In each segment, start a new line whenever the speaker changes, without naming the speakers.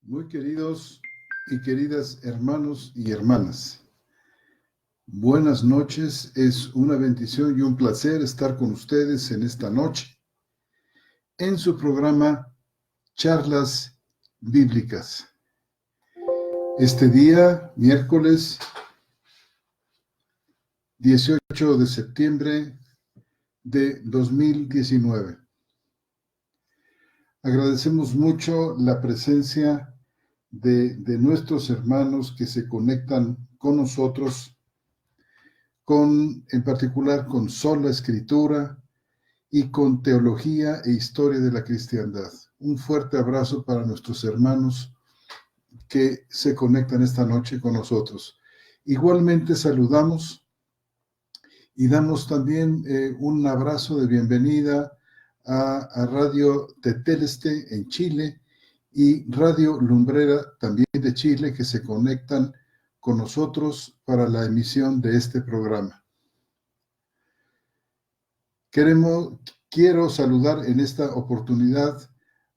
Muy queridos y queridas hermanos y hermanas, buenas noches. Es una bendición y un placer estar con ustedes en esta noche en su programa Charlas Bíblicas. Este día, miércoles 18 de septiembre de 2019. Agradecemos mucho la presencia de nuestros hermanos que se conectan con nosotros, en particular con Sola Escritura y con Teología e Historia de la Cristiandad. Un fuerte abrazo para nuestros hermanos que se conectan esta noche con nosotros. Igualmente saludamos y damos también un abrazo de bienvenida a Radio Teteleste en Chile y Radio Lumbrera también de Chile, que se conectan con nosotros para la emisión de este programa. Quiero saludar en esta oportunidad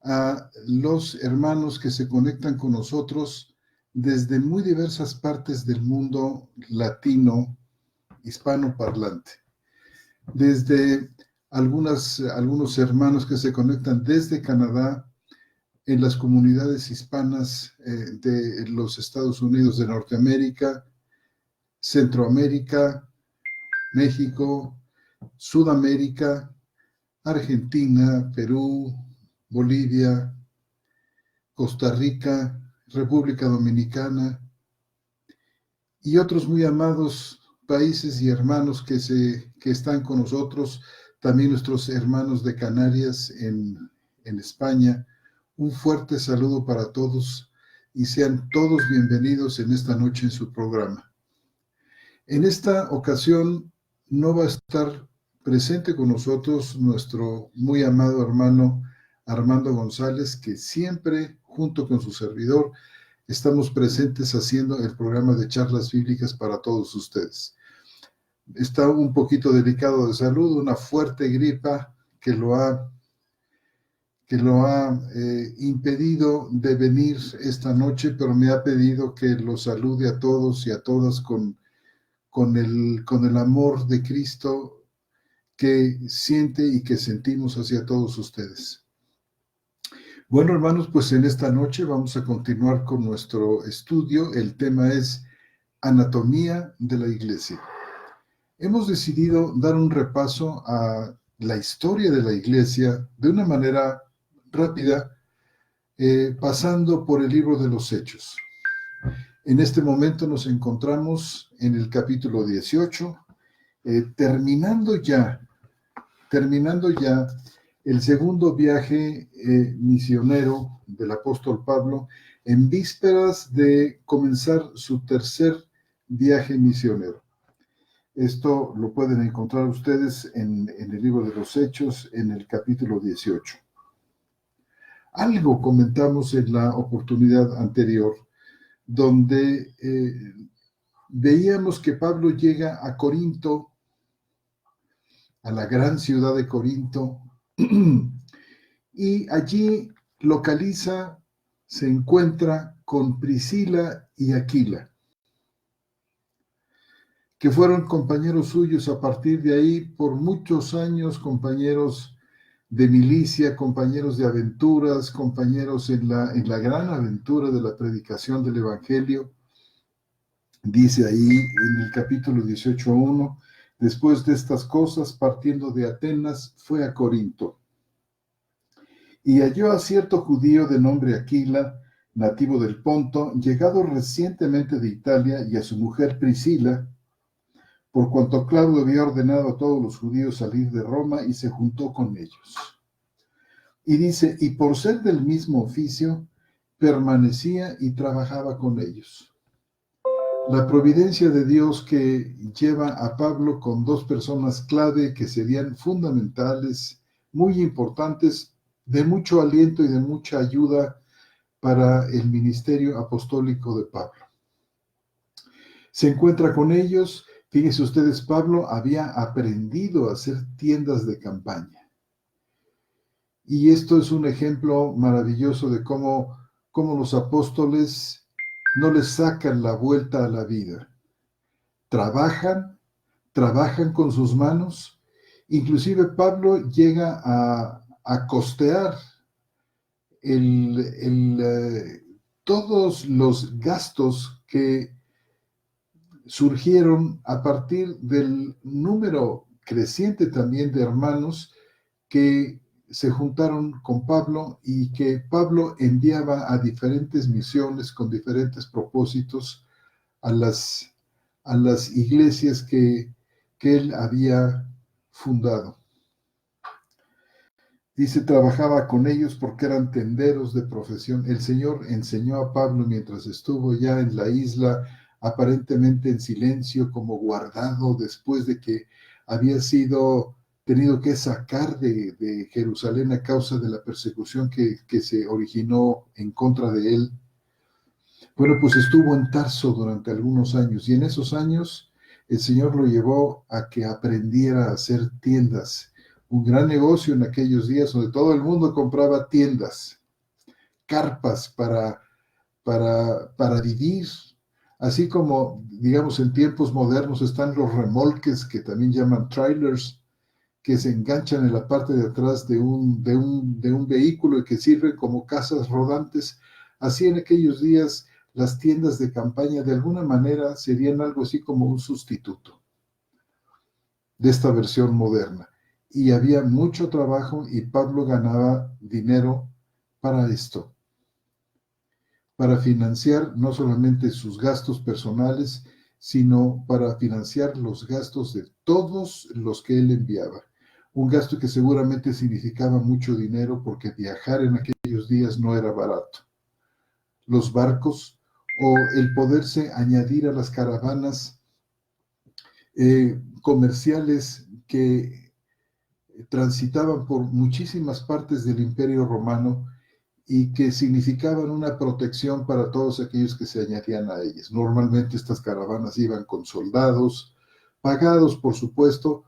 a los hermanos que se conectan con nosotros desde muy diversas partes del mundo latino, hispanoparlante. Desde algunos hermanos que se conectan desde Canadá, en las comunidades hispanas de los Estados Unidos de Norteamérica, Centroamérica, México, Sudamérica, Argentina, Perú, Bolivia, Costa Rica, República Dominicana y otros muy amados países y hermanos que están con nosotros, también nuestros hermanos de Canarias en España. Un fuerte saludo para todos y sean todos bienvenidos en esta noche en su programa. En esta ocasión no va a estar presente con nosotros nuestro muy amado hermano Armando González, que siempre, junto con su servidor, estamos presentes haciendo el programa de charlas bíblicas para todos ustedes. Está un poquito delicado de salud, una fuerte gripa que lo ha impedido de venir esta noche, pero me ha pedido que los salude a todos y a todas con el amor de Cristo que siente y que sentimos hacia todos ustedes. Bueno, hermanos, pues en esta noche vamos a continuar con nuestro estudio. El tema es Anatomía de la Iglesia. Hemos decidido dar un repaso a la historia de la Iglesia de una manera rápida, pasando por el libro de los Hechos. En este momento nos encontramos en el capítulo 18, terminando ya el segundo viaje misionero del apóstol Pablo, en vísperas de comenzar su tercer viaje misionero. Esto lo pueden encontrar ustedes en el libro de los Hechos, en el capítulo 18. Algo comentamos en la oportunidad anterior, donde veíamos que Pablo llega a Corinto, a la gran ciudad de Corinto, y allí se encuentra con Priscila y Aquila, que fueron compañeros suyos a partir de ahí por muchos años, compañeros de milicia, compañeros de aventuras, compañeros en la gran aventura de la predicación del Evangelio. Dice ahí en el capítulo 18:1, después de estas cosas, partiendo de Atenas, fue a Corinto. Y halló a cierto judío de nombre Aquila, nativo del Ponto, llegado recientemente de Italia, y a su mujer Priscila, por cuanto Claudio había ordenado a todos los judíos salir de Roma, y se juntó con ellos. Y dice, y por ser del mismo oficio, permanecía y trabajaba con ellos. La providencia de Dios que lleva a Pablo con dos personas clave que serían fundamentales, muy importantes, de mucho aliento y de mucha ayuda para el ministerio apostólico de Pablo. Se encuentra con ellos. Fíjense ustedes, Pablo había aprendido a hacer tiendas de campaña. Y esto es un ejemplo maravilloso de cómo cómo los apóstoles no les sacan la vuelta a la vida. Trabajan con sus manos. Inclusive Pablo llega a costear todos los gastos que surgieron a partir del número creciente también de hermanos que se juntaron con Pablo y que Pablo enviaba a diferentes misiones con diferentes propósitos a las iglesias que él había fundado. Dice, trabajaba con ellos porque eran tenderos de profesión. El Señor enseñó a Pablo mientras estuvo ya en la isla, aparentemente en silencio, como guardado después de que había sido tenido que sacar de Jerusalén a causa de la persecución que se originó en contra de él. Bueno, pues estuvo en Tarso durante algunos años y en esos años el Señor lo llevó a que aprendiera a hacer tiendas. Un gran negocio en aquellos días donde todo el mundo compraba tiendas, carpas para vivir, así como, digamos, en tiempos modernos están los remolques que también llaman trailers, que se enganchan en la parte de atrás de un vehículo y que sirven como casas rodantes. Así en aquellos días las tiendas de campaña de alguna manera serían algo así como un sustituto de esta versión moderna. Y había mucho trabajo y Pablo ganaba dinero para esto, para financiar no solamente sus gastos personales, sino para financiar los gastos de todos los que él enviaba. Un gasto que seguramente significaba mucho dinero porque viajar en aquellos días no era barato. Los barcos o el poderse añadir a las caravanas comerciales que transitaban por muchísimas partes del Imperio Romano y que significaban una protección para todos aquellos que se añadían a ellas. Normalmente estas caravanas iban con soldados, pagados por supuesto,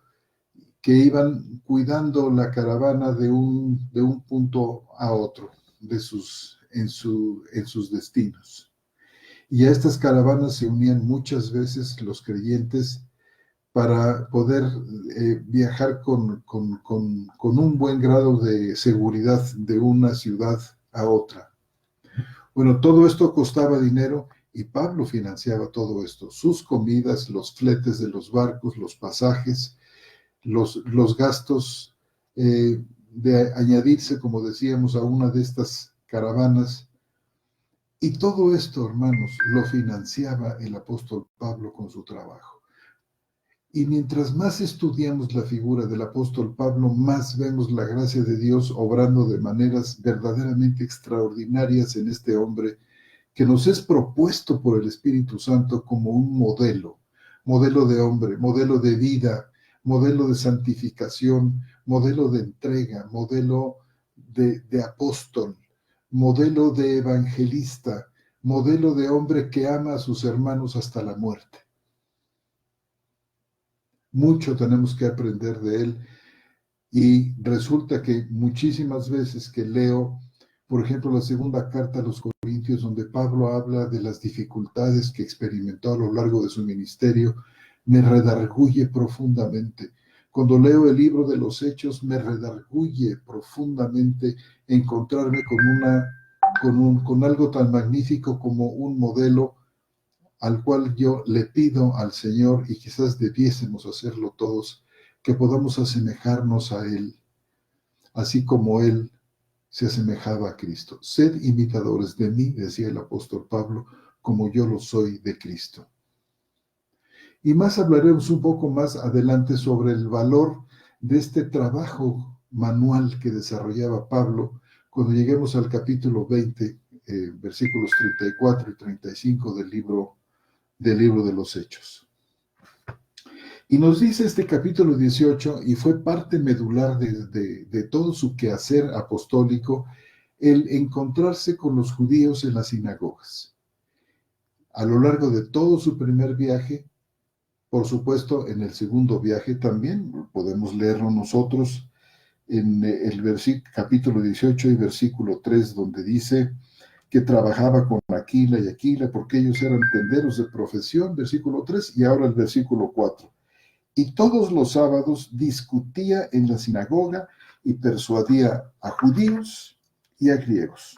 que iban cuidando la caravana de un punto a otro en sus destinos. Y a estas caravanas se unían muchas veces los creyentes para poder viajar con un buen grado de seguridad de una ciudad a otra. Bueno, todo esto costaba dinero y Pablo financiaba todo esto, sus comidas, los fletes de los barcos, los pasajes, los gastos de añadirse, como decíamos, a una de estas caravanas. Y todo esto, hermanos, lo financiaba el apóstol Pablo con su trabajo. Y mientras más estudiamos la figura del apóstol Pablo, más vemos la gracia de Dios obrando de maneras verdaderamente extraordinarias en este hombre que nos es propuesto por el Espíritu Santo como un modelo de hombre, modelo de vida, modelo de santificación, modelo de entrega, modelo de apóstol, modelo de evangelista, modelo de hombre que ama a sus hermanos hasta la muerte. Mucho tenemos que aprender de él y resulta que muchísimas veces que leo, por ejemplo, la segunda carta a los Corintios, donde Pablo habla de las dificultades que experimentó a lo largo de su ministerio, me redarguye profundamente. Cuando leo el libro de los Hechos, me redarguye profundamente encontrarme con algo tan magnífico como un modelo al cual yo le pido al Señor, y quizás debiésemos hacerlo todos, que podamos asemejarnos a Él, así como Él se asemejaba a Cristo. Sed imitadores de mí, decía el apóstol Pablo, como yo lo soy de Cristo. Y más hablaremos un poco más adelante sobre el valor de este trabajo manual que desarrollaba Pablo cuando lleguemos al capítulo 20, versículos 34 y 35 del libro de los Hechos. Y nos dice este capítulo 18, y fue parte medular de todo su quehacer apostólico, el encontrarse con los judíos en las sinagogas. A lo largo de todo su primer viaje, por supuesto, en el segundo viaje también, podemos leerlo nosotros en el capítulo 18 y versículo 3, donde dice: que trabajaba con Aquila y Aquila, porque ellos eran tenderos de profesión, versículo 3, y ahora el versículo 4. Y todos los sábados discutía en la sinagoga y persuadía a judíos y a griegos.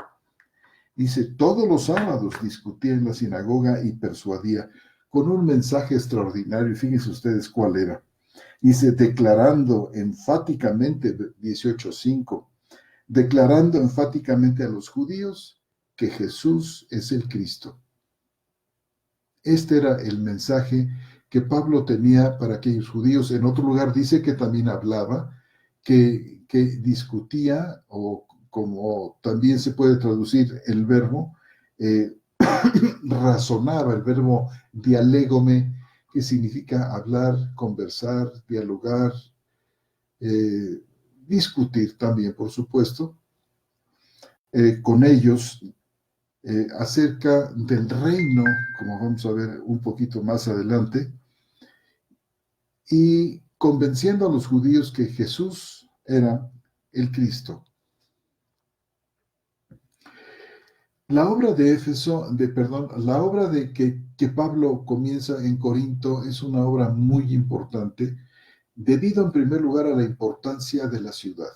Dice, todos los sábados discutía en la sinagoga y persuadía con un mensaje extraordinario. Fíjense ustedes cuál era. Dice, declarando enfáticamente, 18:5, declarando enfáticamente a los judíos que Jesús es el Cristo. Este era el mensaje que Pablo tenía para aquellos judíos. En otro lugar dice que también hablaba, que discutía, o como también se puede traducir el verbo, razonaba, el verbo dialégome, que significa hablar, conversar, dialogar, discutir también, por supuesto, con ellos acerca del reino, como vamos a ver un poquito más adelante, y convenciendo a los judíos que Jesús era el Cristo. La obra de Éfeso, la obra de que Pablo comienza en Corinto es una obra muy importante, debido en primer lugar a la importancia de la ciudad.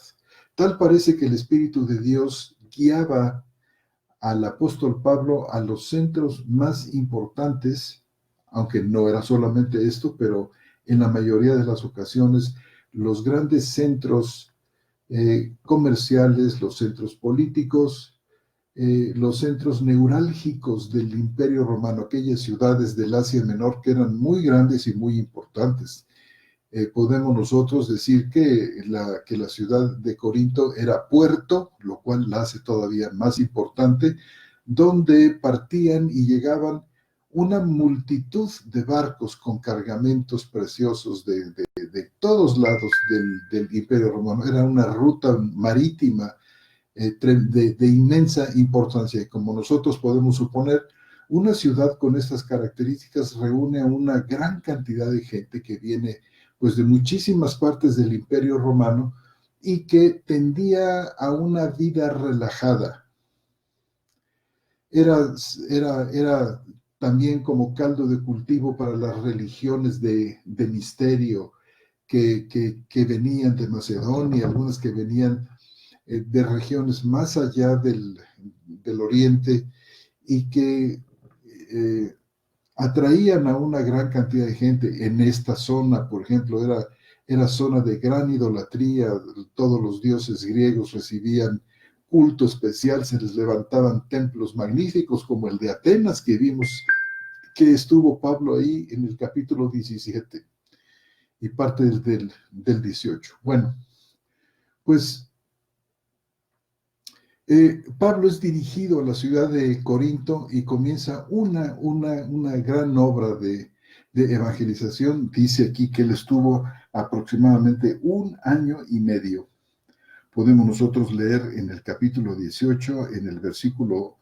Tal parece que el Espíritu de Dios guiaba al apóstol Pablo a los centros más importantes, aunque no era solamente esto, pero en la mayoría de las ocasiones, los grandes centros comerciales, los centros políticos, los centros neurálgicos del Imperio Romano, aquellas ciudades del Asia Menor que eran muy grandes y muy importantes. Podemos nosotros decir que la ciudad de Corinto era puerto, lo cual la hace todavía más importante, donde partían y llegaban una multitud de barcos con cargamentos preciosos de todos lados del Imperio Romano. Era una ruta marítima de inmensa importancia, y como nosotros podemos suponer, una ciudad con estas características reúne a una gran cantidad de gente que viene pues de muchísimas partes del Imperio Romano y que tendía a una vida relajada. Era también como caldo de cultivo para las religiones de misterio que venían de Macedonia, algunas que venían de regiones más allá del oriente, y que atraían a una gran cantidad de gente. En esta zona, por ejemplo, era zona de gran idolatría. Todos los dioses griegos recibían culto especial, se les levantaban templos magníficos como el de Atenas, que vimos que estuvo Pablo ahí en el capítulo 17 y parte del 18. Bueno, pues Pablo es dirigido a la ciudad de Corinto y comienza una gran obra de evangelización. Dice aquí que él estuvo aproximadamente 1 año y medio. Podemos nosotros leer en el capítulo 18, en el versículo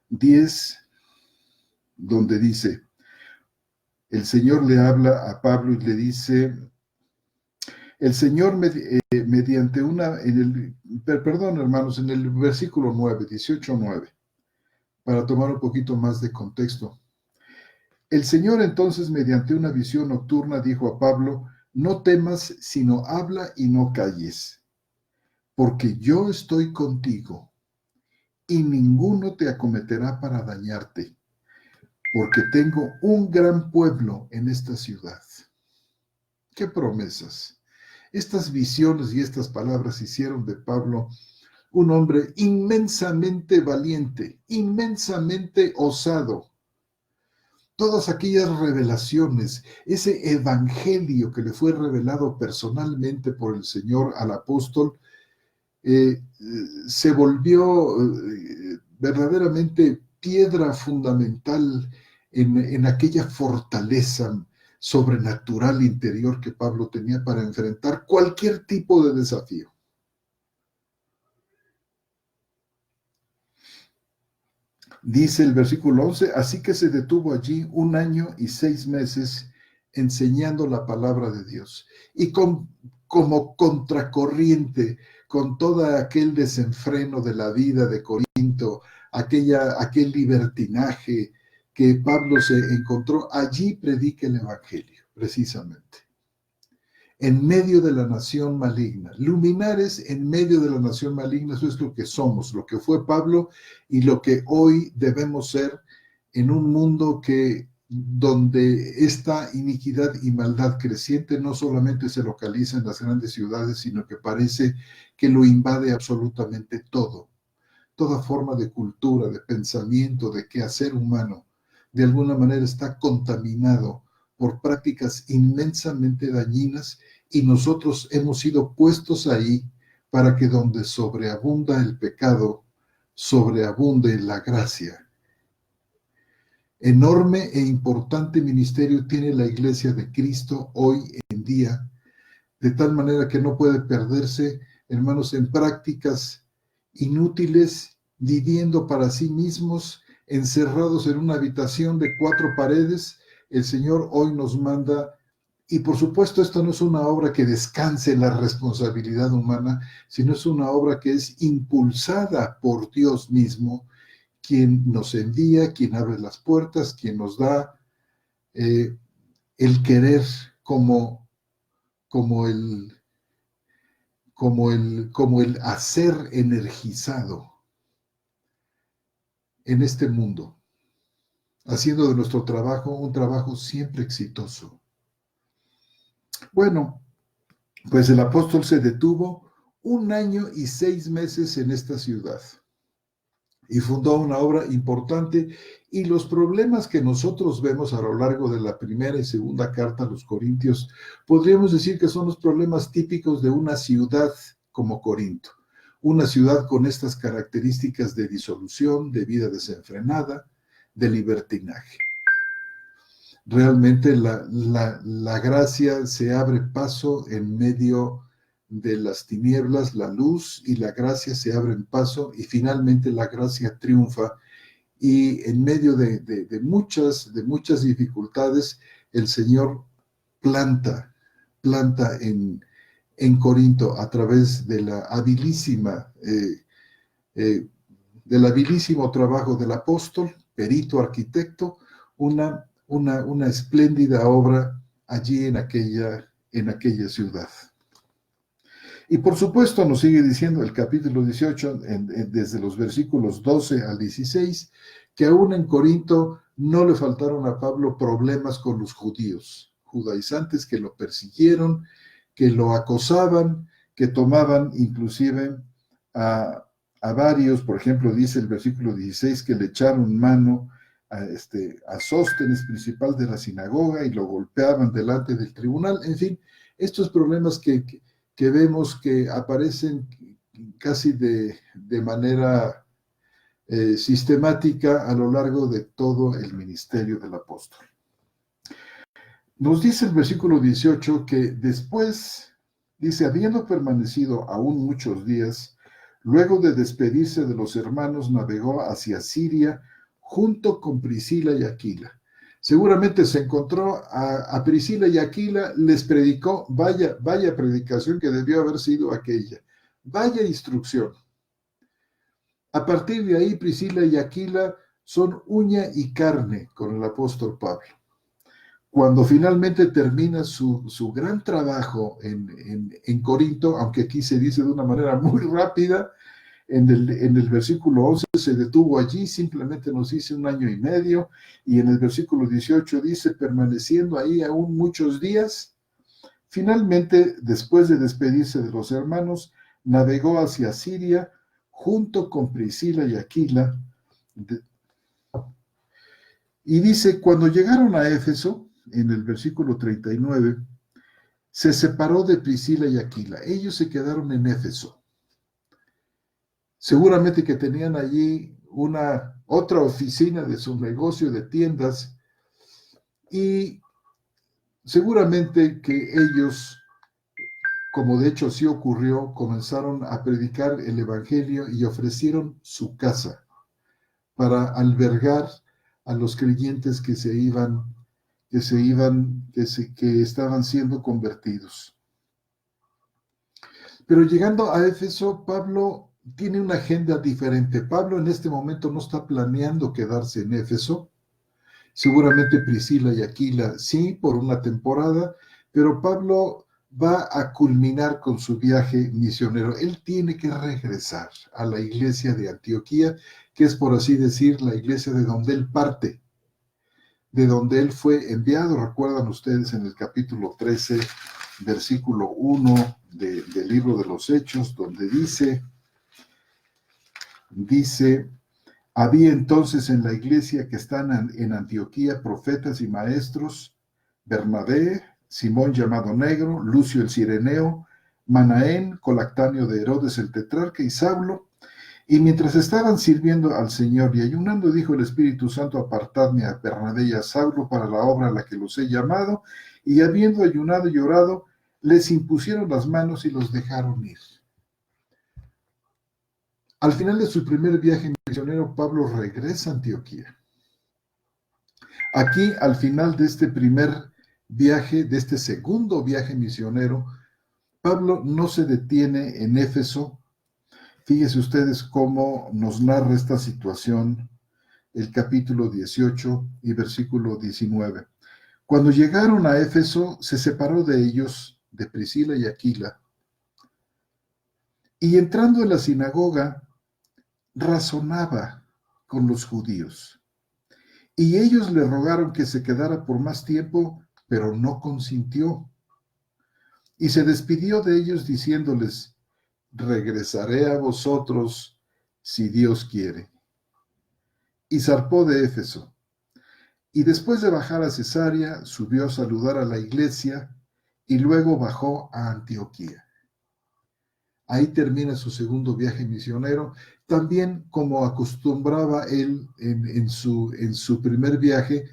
10, donde dice, el Señor le habla a Pablo y le dice, el Señor mediante hermanos, en el versículo 9, 18:9, para tomar un poquito más de contexto. El Señor entonces, mediante una visión nocturna, dijo a Pablo, no temas, sino habla y no calles, porque yo estoy contigo, y ninguno te acometerá para dañarte, porque tengo un gran pueblo en esta ciudad. ¡Qué promesas! Estas visiones y estas palabras hicieron de Pablo un hombre inmensamente valiente, inmensamente osado. Todas aquellas revelaciones, ese evangelio que le fue revelado personalmente por el Señor al apóstol, se volvió verdaderamente piedra fundamental en aquella fortaleza sobrenatural interior que Pablo tenía para enfrentar cualquier tipo de desafío. Dice el versículo 11, así que se detuvo allí 1 año y 6 meses enseñando la palabra de Dios. Y como contracorriente, con todo aquel desenfreno de la vida de Corinto, aquel libertinaje que Pablo se encontró, allí predica el Evangelio, precisamente. En medio de la nación maligna. Luminares en medio de la nación maligna, eso es lo que somos, lo que fue Pablo y lo que hoy debemos ser en un mundo donde esta iniquidad y maldad creciente no solamente se localiza en las grandes ciudades, sino que parece que lo invade absolutamente todo. Toda forma de cultura, de pensamiento, de quehacer humano, de alguna manera está contaminado por prácticas inmensamente dañinas y nosotros hemos sido puestos ahí para que donde sobreabunda el pecado, sobreabunde la gracia. Enorme e importante ministerio tiene la Iglesia de Cristo hoy en día, de tal manera que no puede perderse, hermanos, en prácticas inútiles, viviendo para sí mismos, encerrados en una habitación de 4 paredes. El Señor hoy nos manda, y por supuesto esto no es una obra que descanse en la responsabilidad humana, sino es una obra que es impulsada por Dios mismo, quien nos envía, quien abre las puertas, quien nos da el querer como el hacer energizado en este mundo, haciendo de nuestro trabajo un trabajo siempre exitoso. Bueno, pues el apóstol se detuvo 1 año y 6 meses en esta ciudad y fundó una obra importante, y los problemas que nosotros vemos a lo largo de la primera y segunda carta a los Corintios, podríamos decir que son los problemas típicos de una ciudad como Corinto, una ciudad con estas características de disolución, de vida desenfrenada, de libertinaje. Realmente la gracia se abre paso en medio de las tinieblas, la luz y la gracia se abren paso, y finalmente la gracia triunfa, y en medio de muchas dificultades el Señor planta en Corinto a través de del habilísimo trabajo del apóstol, perito arquitecto, una espléndida obra allí en aquella ciudad. Y por supuesto nos sigue diciendo el capítulo 18, desde los versículos 12 al 16, que aún en Corinto no le faltaron a Pablo problemas con los judíos, judaizantes que lo persiguieron, que lo acosaban, que tomaban inclusive a varios. Por ejemplo, dice el versículo 16 que le echaron mano a Sóstenes, principal de la sinagoga, y lo golpeaban delante del tribunal. En fin, estos problemas que vemos que aparecen casi de manera sistemática a lo largo de todo el ministerio del apóstol. Nos dice el versículo 18 que después, dice, habiendo permanecido aún muchos días, luego de despedirse de los hermanos, navegó hacia Siria junto con Priscila y Aquila. Seguramente se encontró a Priscila y Aquila, les predicó, vaya predicación que debió haber sido aquella, vaya instrucción. A partir de ahí, Priscila y Aquila son uña y carne con el apóstol Pablo. Cuando finalmente termina su gran trabajo en Corinto, aunque aquí se dice de una manera muy rápida, en el versículo 11 se detuvo allí, simplemente nos dice 1 año y medio, y en el versículo 18 dice, permaneciendo ahí aún muchos días. Finalmente, después de despedirse de los hermanos, navegó hacia Siria junto con Priscila y Aquila. Y dice, cuando llegaron a Éfeso, en el versículo 39, se separó de Priscila y Aquila. Ellos se quedaron en Éfeso. Seguramente que tenían allí otra oficina de su negocio de tiendas, y seguramente que ellos, como de hecho sí ocurrió, comenzaron a predicar el evangelio y ofrecieron su casa para albergar a los creyentes que estaban siendo convertidos. Pero llegando a Éfeso, Pablo tiene una agenda diferente. Pablo en este momento no está planeando quedarse en Éfeso. Seguramente Priscila y Aquila sí, por una temporada, pero Pablo va a culminar con su viaje misionero. Él tiene que regresar a la iglesia de Antioquía, que es, por así decir, la iglesia de donde él parte, de donde él fue enviado. Recuerdan ustedes en el capítulo 13, versículo 1 del libro de los Hechos, donde dice, había entonces en la iglesia que están en Antioquía profetas y maestros: Bernabé, Simón llamado Negro, Lucio el Cireneo, Manaén, colactáneo de Herodes el tetrarca, y Saulo. Y mientras estaban sirviendo al Señor y ayunando, dijo el Espíritu Santo: apartadme a Bernabé y a Saulo para la obra a la que los he llamado. Y habiendo ayunado y orado, les impusieron las manos y los dejaron ir. Al final de su primer viaje misionero, Pablo regresa a Antioquía. Aquí, al final de este primer viaje, de este segundo viaje misionero, Pablo no se detiene en Éfeso. Fíjense ustedes cómo nos narra esta situación el capítulo 18 y versículo 19. Cuando llegaron a Éfeso, se separó de ellos, de Priscila y Aquila, y entrando en la sinagoga, razonaba con los judíos. Y ellos le rogaron que se quedara por más tiempo, pero no consintió. Y se despidió de ellos diciéndoles: regresaré a vosotros si Dios quiere. Y zarpó de Éfeso. Y después de bajar a Cesarea, subió a saludar a la iglesia y luego bajó a Antioquía. Ahí termina su segundo viaje misionero, también como acostumbraba él en su primer viaje,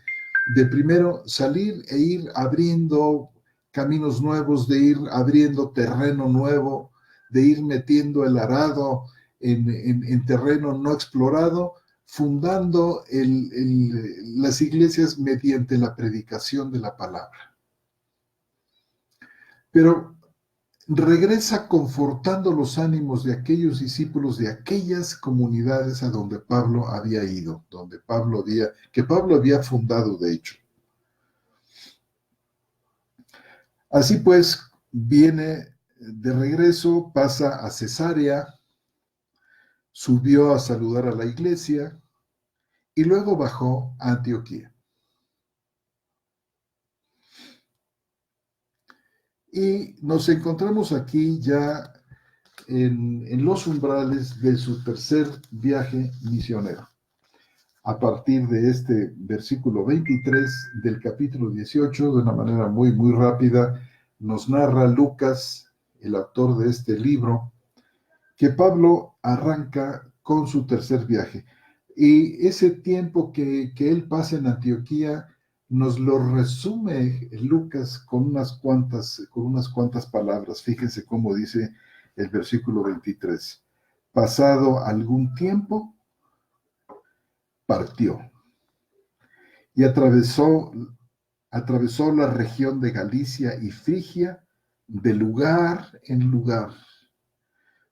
de primero salir e ir abriendo caminos nuevos, de ir abriendo terreno nuevo, de ir metiendo el arado en terreno no explorado, fundando las iglesias mediante la predicación de la palabra. Pero regresa confortando los ánimos de aquellos discípulos de aquellas comunidades a donde Pablo había ido, que Pablo había fundado, de hecho. Así pues, viene de regreso, pasa a Cesarea, subió a saludar a la iglesia y luego bajó a Antioquía. Y nos encontramos aquí ya en los umbrales de su tercer viaje misionero. A partir de este versículo 23 del capítulo 18, de una manera muy, muy rápida, nos narra Lucas, el autor de este libro, que Pablo arranca con su tercer viaje. Y ese tiempo que él pasa en Antioquía nos lo resume Lucas con unas cuantas palabras. Fíjense cómo dice el versículo 23. Pasado algún tiempo, partió y atravesó la región de Galicia y Frigia de lugar en lugar,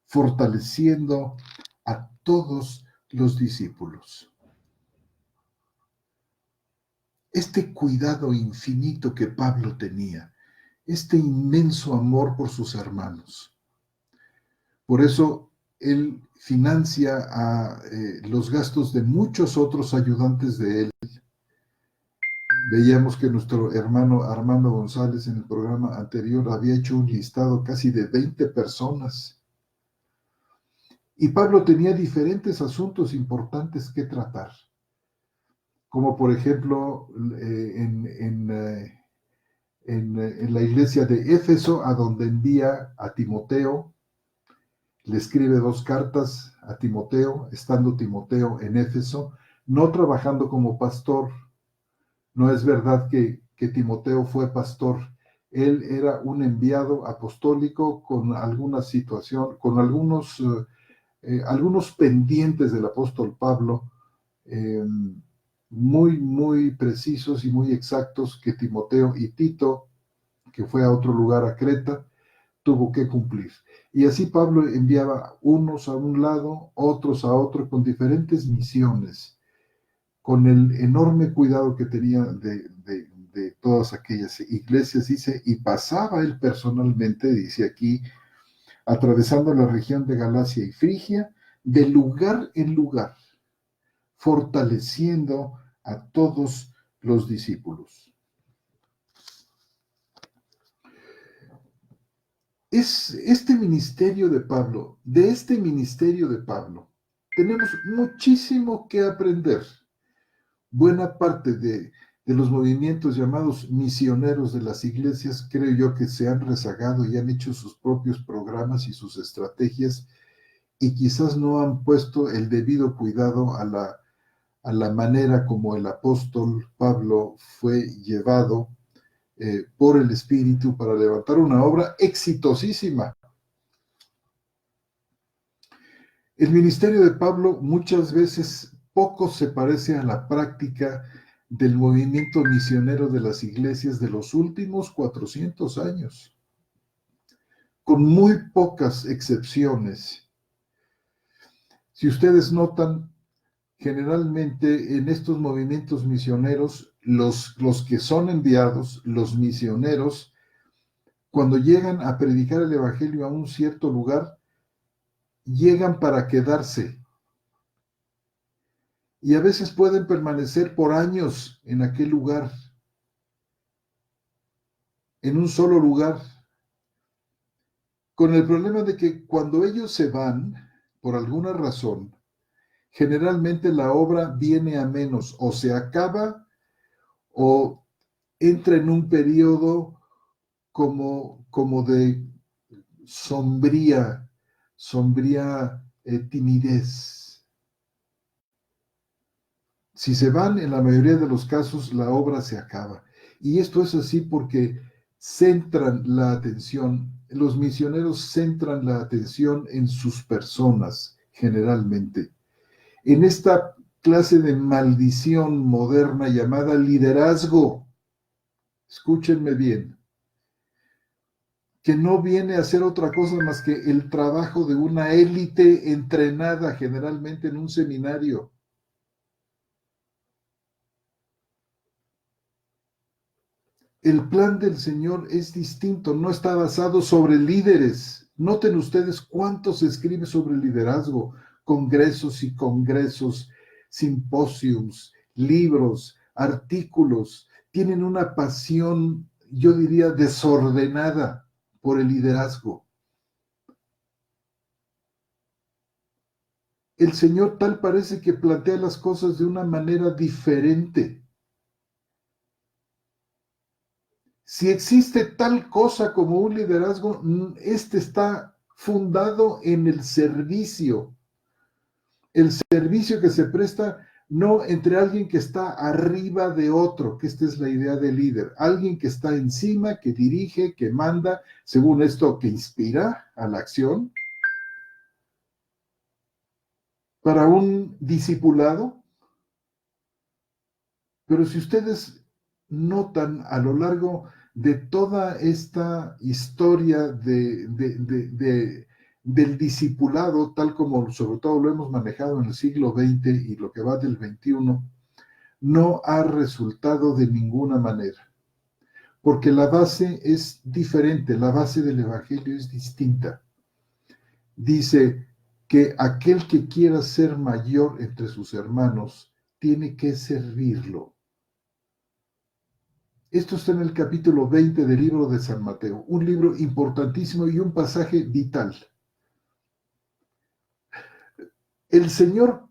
fortaleciendo a todos los discípulos. Este cuidado infinito que Pablo tenía, este inmenso amor por sus hermanos. Por eso él financia los gastos de muchos otros ayudantes de él. Veíamos que nuestro hermano Armando González en el programa anterior había hecho un listado casi de 20 personas. Y Pablo tenía diferentes asuntos importantes que tratar, como por ejemplo en la iglesia de Éfeso, a donde envía a Timoteo. Le escribe 2 cartas a Timoteo, estando Timoteo en Éfeso, no trabajando como pastor. No es verdad que Timoteo fue pastor. Él era un enviado apostólico con alguna situación, con algunos pendientes del apóstol Pablo, muy, muy precisos y muy exactos, que Timoteo y Tito, que fue a otro lugar, a Creta, tuvo que cumplir. Y así Pablo enviaba unos a un lado, otros a otro, con diferentes misiones, con el enorme cuidado que tenía de todas aquellas iglesias, dice, y pasaba él personalmente, dice aquí, atravesando la región de Galacia y Frigia, de lugar en lugar, fortaleciendo a todos los discípulos. Es este ministerio de Pablo, de este ministerio de Pablo, tenemos muchísimo que aprender. Buena parte de los movimientos llamados misioneros de las iglesias, creo yo que se han rezagado y han hecho sus propios programas y sus estrategias y quizás no han puesto el debido cuidado a la manera como el apóstol Pablo fue llevado por el Espíritu para levantar una obra exitosísima. El ministerio de Pablo muchas veces poco se parece a la práctica del movimiento misionero de las iglesias de los últimos 400 años, con muy pocas excepciones. Si ustedes notan, generalmente en estos movimientos misioneros, los que son enviados, los misioneros, cuando llegan a predicar el evangelio a un cierto lugar, llegan para quedarse. Y a veces pueden permanecer por años en aquel lugar, en un solo lugar, con el problema de que cuando ellos se van, por alguna razón, generalmente la obra viene a menos, o se acaba, o entra en un periodo como de sombría timidez. Si se van, en la mayoría de los casos, la obra se acaba. Y esto es así porque centran la atención, los misioneros centran la atención en sus personas, generalmente. En esta clase de maldición moderna llamada liderazgo, escúchenme bien, que no viene a ser otra cosa más que el trabajo de una élite entrenada generalmente en un seminario. El plan del Señor es distinto, no está basado sobre líderes. Noten ustedes cuánto se escribe sobre liderazgo, congresos y congresos, simposios, libros, artículos. Tienen una pasión, yo diría, desordenada por el liderazgo. El Señor tal parece que plantea las cosas de una manera diferente. Si existe tal cosa como un liderazgo, este está fundado en el servicio que se presta no entre alguien que está arriba de otro, que esta es la idea de líder, alguien que está encima, que dirige, que manda, según esto, que inspira a la acción, para un discipulado. Pero si ustedes notan a lo largo de toda esta historia del discipulado, tal como sobre todo lo hemos manejado en el siglo XX y lo que va del XXI, no ha resultado de ninguna manera, porque la base es diferente, la base del Evangelio es distinta. Dice que aquel que quiera ser mayor entre sus hermanos tiene que servirlo. Esto está en el capítulo 20 del libro de San Mateo, un libro importantísimo y un pasaje vital. El Señor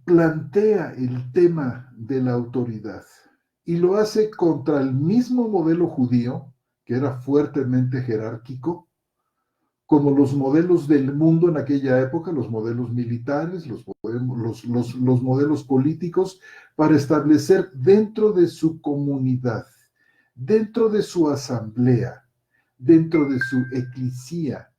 plantea el tema de la autoridad y lo hace contra el mismo modelo judío, que era fuertemente jerárquico, como los modelos del mundo en aquella época, los modelos militares, los modelos políticos, para establecer dentro de su comunidad, dentro de su asamblea, dentro de su eclesía,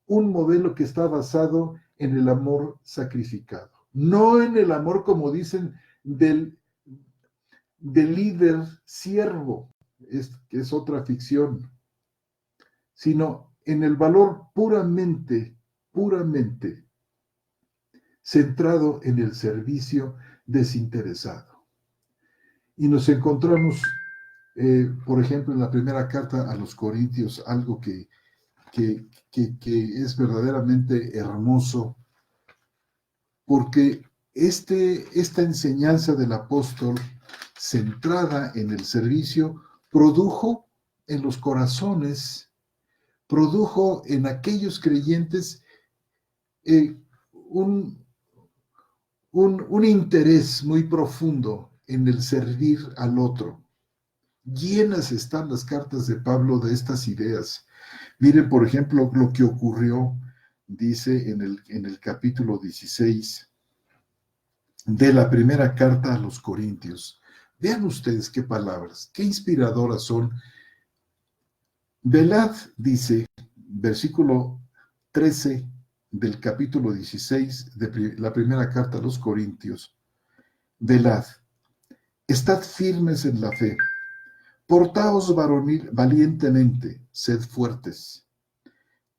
un modelo que está basado en el amor sacrificado. No en el amor, como dicen, del líder siervo, que es otra ficción, sino en el valor puramente centrado en el servicio desinteresado. Y nos encontramos, por ejemplo, en la primera carta a los Corintios, algo que es verdaderamente hermoso, porque esta enseñanza del apóstol centrada en el servicio produjo en los corazones, produjo en aquellos creyentes un, un interés muy profundo en el servir al otro. Llenas están las cartas de Pablo de estas ideas. Miren, por ejemplo, lo que ocurrió, dice en el capítulo 16 de la primera carta a los Corintios. Vean ustedes qué palabras, qué inspiradoras son. Velad, dice, versículo 13 del capítulo 16 de la primera carta a los Corintios. Velad, estad firmes en la fe, portaos valientemente, sed fuertes.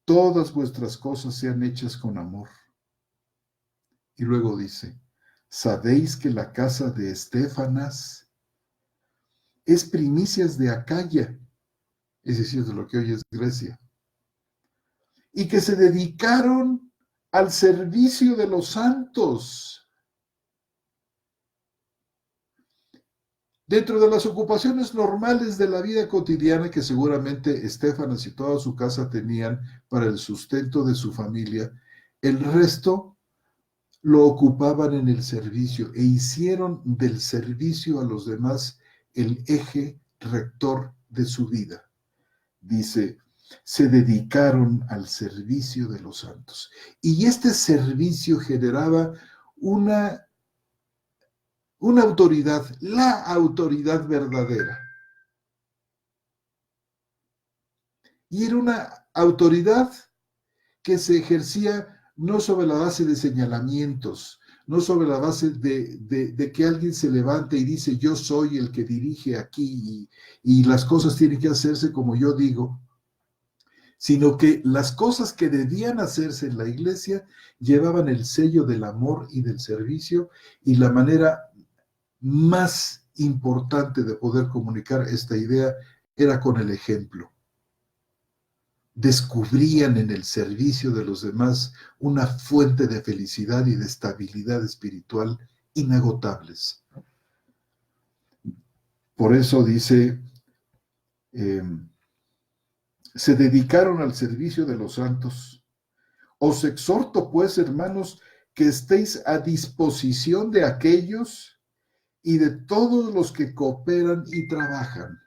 Todas vuestras cosas sean hechas con amor. Y luego dice, ¿sabéis que la casa de Estéfanas es primicias de Acaya? Es decir, de lo que hoy es Grecia. Y que se dedicaron al servicio de los santos. Dentro de las ocupaciones normales de la vida cotidiana que seguramente Estéfanas y toda su casa tenían para el sustento de su familia, el resto lo ocupaban en el servicio e hicieron del servicio a los demás el eje rector de su vida. Dice, se dedicaron al servicio de los santos. Y este servicio generaba una autoridad, la autoridad verdadera. Y era una autoridad que se ejercía no sobre la base de señalamientos, no sobre la base de que alguien se levante y dice, yo soy el que dirige aquí y las cosas tienen que hacerse como yo digo, sino que las cosas que debían hacerse en la iglesia llevaban el sello del amor y del servicio, y la manera más importante de poder comunicar esta idea era con el ejemplo. Descubrían en el servicio de los demás una fuente de felicidad y de estabilidad espiritual inagotables. Por eso dice, se dedicaron al servicio de los santos. Os exhorto, pues, hermanos, que estéis a disposición de aquellos y de todos los que cooperan y trabajan.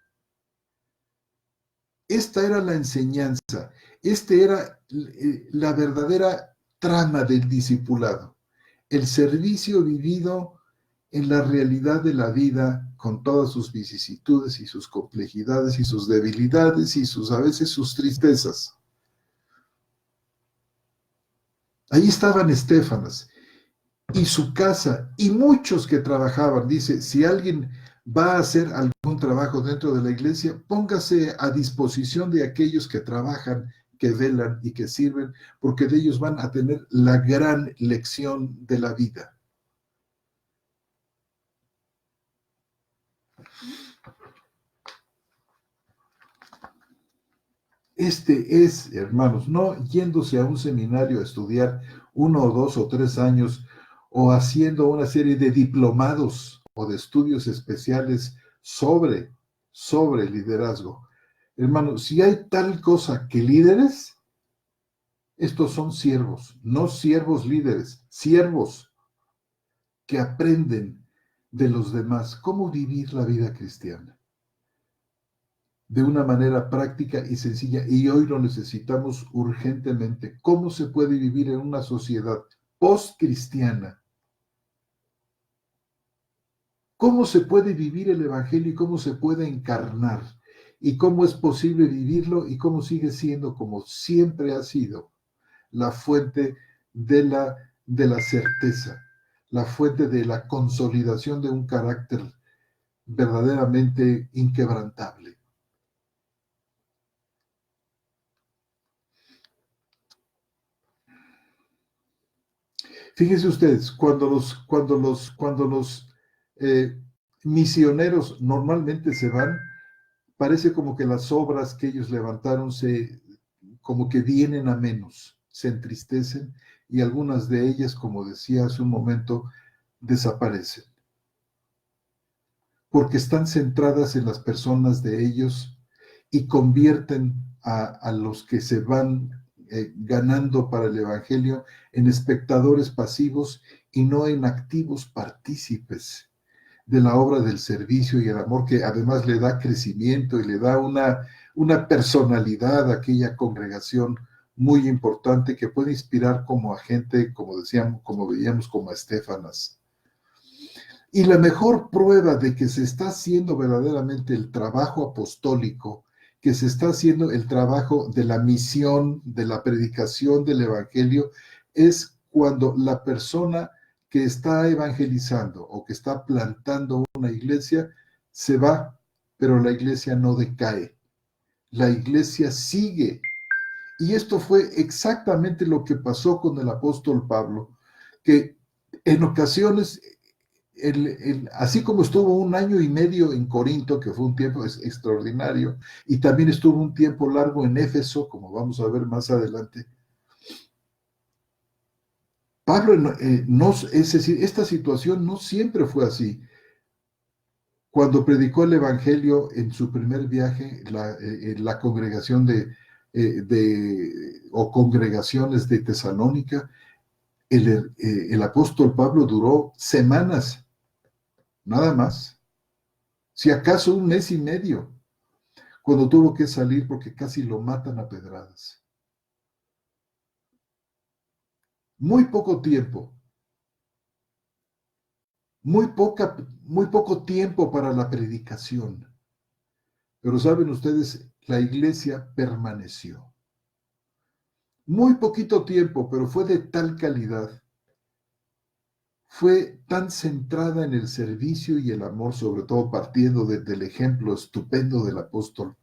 Esta era la enseñanza, era la verdadera trama del discipulado, el servicio vivido en la realidad de la vida con todas sus vicisitudes y sus complejidades y sus debilidades y a veces sus tristezas. Ahí estaban Estéfanas y su casa y muchos que trabajaban. Dice, si alguien va a hacer algún trabajo dentro de la iglesia, póngase a disposición de aquellos que trabajan, que velan y que sirven, porque de ellos van a tener la gran lección de la vida. Este es, hermanos, no yéndose a un seminario a estudiar 1 o 2 o 3 años o haciendo una serie de diplomados o de estudios especiales sobre liderazgo. Hermanos, si hay tal cosa que líderes, estos son siervos, no siervos líderes, siervos que aprenden de los demás cómo vivir la vida cristiana de una manera práctica y sencilla, y hoy lo necesitamos urgentemente. ¿Cómo se puede vivir en una sociedad post-cristiana? ¿Cómo se puede vivir el Evangelio y cómo se puede encarnar? ¿Y cómo es posible vivirlo y cómo sigue siendo, como siempre ha sido, la fuente de la certeza, la fuente de la consolidación de un carácter verdaderamente inquebrantable? Fíjense ustedes, cuando los eh, misioneros normalmente se van, parece como que las obras que ellos levantaron como que vienen a menos, se entristecen y algunas de ellas, como decía hace un momento, desaparecen, porque están centradas en las personas de ellos y convierten a los que se van ganando para el Evangelio en espectadores pasivos y no en activos partícipes de la obra del servicio y el amor, que además le da crecimiento y le da una personalidad a aquella congregación muy importante que puede inspirar como a gente, como decíamos, como veíamos, como a Estéfanas. Y la mejor prueba de que se está haciendo verdaderamente el trabajo apostólico, que se está haciendo el trabajo de la misión, de la predicación del Evangelio, es cuando la persona que está evangelizando o que está plantando una iglesia se va, pero la iglesia no decae, la iglesia sigue. Y esto fue exactamente lo que pasó con el apóstol Pablo, que en ocasiones así como estuvo un año y medio en Corinto, que fue un tiempo extraordinario, y también estuvo un tiempo largo en Éfeso, como vamos a ver más adelante, Pablo, es decir, esta situación no siempre fue así. Cuando predicó el Evangelio en su primer viaje, la congregación o congregaciones de Tesalónica, el apóstol Pablo duró semanas, nada más, si acaso un mes y medio, cuando tuvo que salir porque casi lo matan a pedradas. Muy poco tiempo, muy poco tiempo para la predicación. Pero saben ustedes, la iglesia permaneció. Muy poquito tiempo, pero fue de tal calidad, fue tan centrada en el servicio y el amor, sobre todo partiendo del ejemplo estupendo del apóstol,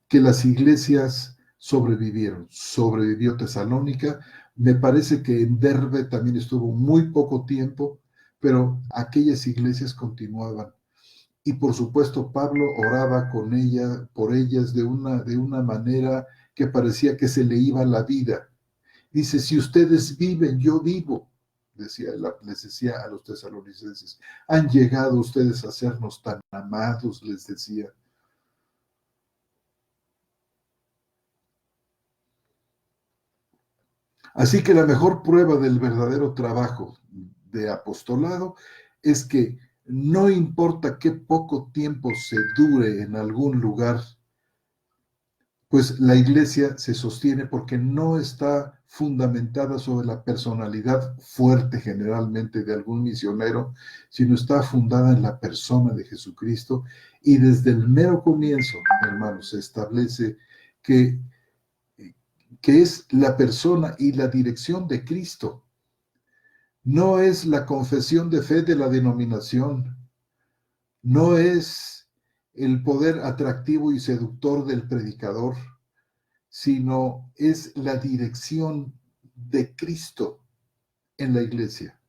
que las iglesias sobrevivieron. Sobrevivió Tesalónica, me parece que en Derbe también estuvo muy poco tiempo, pero aquellas iglesias continuaban. Y por supuesto Pablo oraba con ella, por ellas de una manera que parecía que se le iba la vida. Dice, si ustedes viven, yo vivo, les decía a los tesalonicenses. Han llegado ustedes a sernos tan amados, les decía. Así que la mejor prueba del verdadero trabajo de apostolado es que no importa qué poco tiempo se dure en algún lugar, pues la iglesia se sostiene porque no está fundamentada sobre la personalidad fuerte generalmente de algún misionero, sino está fundada en la persona de Jesucristo. Y desde el mero comienzo, hermanos, se establece que, que es la persona y la dirección de Cristo. No es la confesión de fe de la denominación, no es el poder atractivo y seductor del predicador, sino es la dirección de Cristo en la iglesia.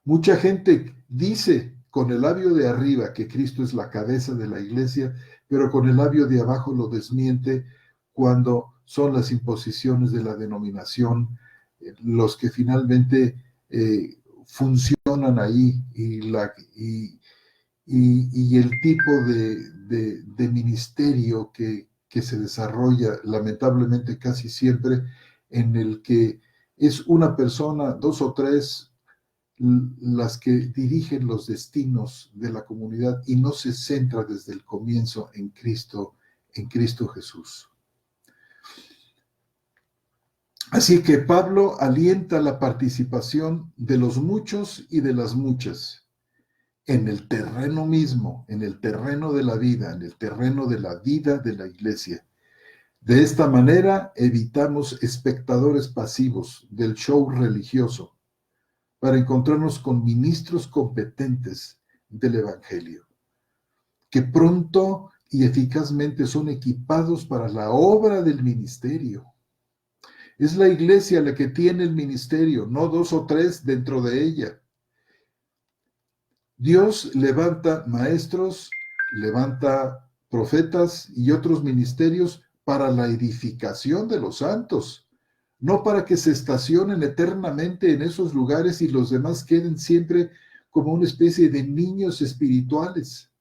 Mucha gente dice con el labio de arriba que Cristo es la cabeza de la iglesia, pero con el labio de abajo lo desmiente cuando son las imposiciones de la denominación los que finalmente funcionan ahí y el tipo de ministerio que se desarrolla lamentablemente casi siempre en el que es una persona, dos o tres, las que dirigen los destinos de la comunidad y no se centra desde el comienzo en Cristo Jesús. Así que Pablo alienta la participación de los muchos y de las muchas en el terreno mismo, en el terreno de la vida, en el terreno de la vida de la iglesia. De esta manera evitamos espectadores pasivos del show religioso para encontrarnos con ministros competentes del Evangelio, que pronto y eficazmente son equipados para la obra del ministerio. Es la iglesia la que tiene el ministerio, no dos o tres dentro de ella. Dios levanta maestros, levanta profetas y otros ministerios para la edificación de los santos, no para que se estacionen eternamente en esos lugares y los demás queden siempre como una especie de niños espirituales,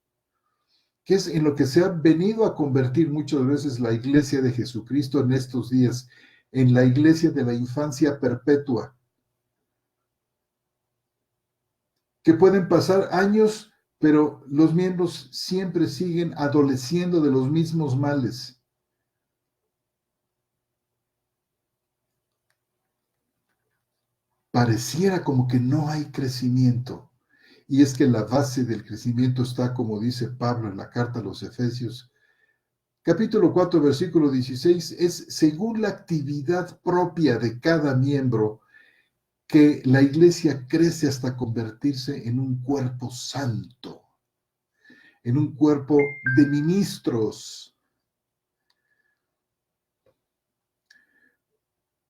que es en lo que se ha venido a convertir muchas veces la iglesia de Jesucristo en estos días, en la iglesia de la infancia perpetua, que pueden pasar años, pero los miembros siempre siguen adoleciendo de los mismos males. Pareciera como que no hay crecimiento. Y es que la base del crecimiento está, como dice Pablo en la carta a los Efesios, capítulo 4, versículo 16, es según la actividad propia de cada miembro que la iglesia crece hasta convertirse en un cuerpo santo, en un cuerpo de ministros.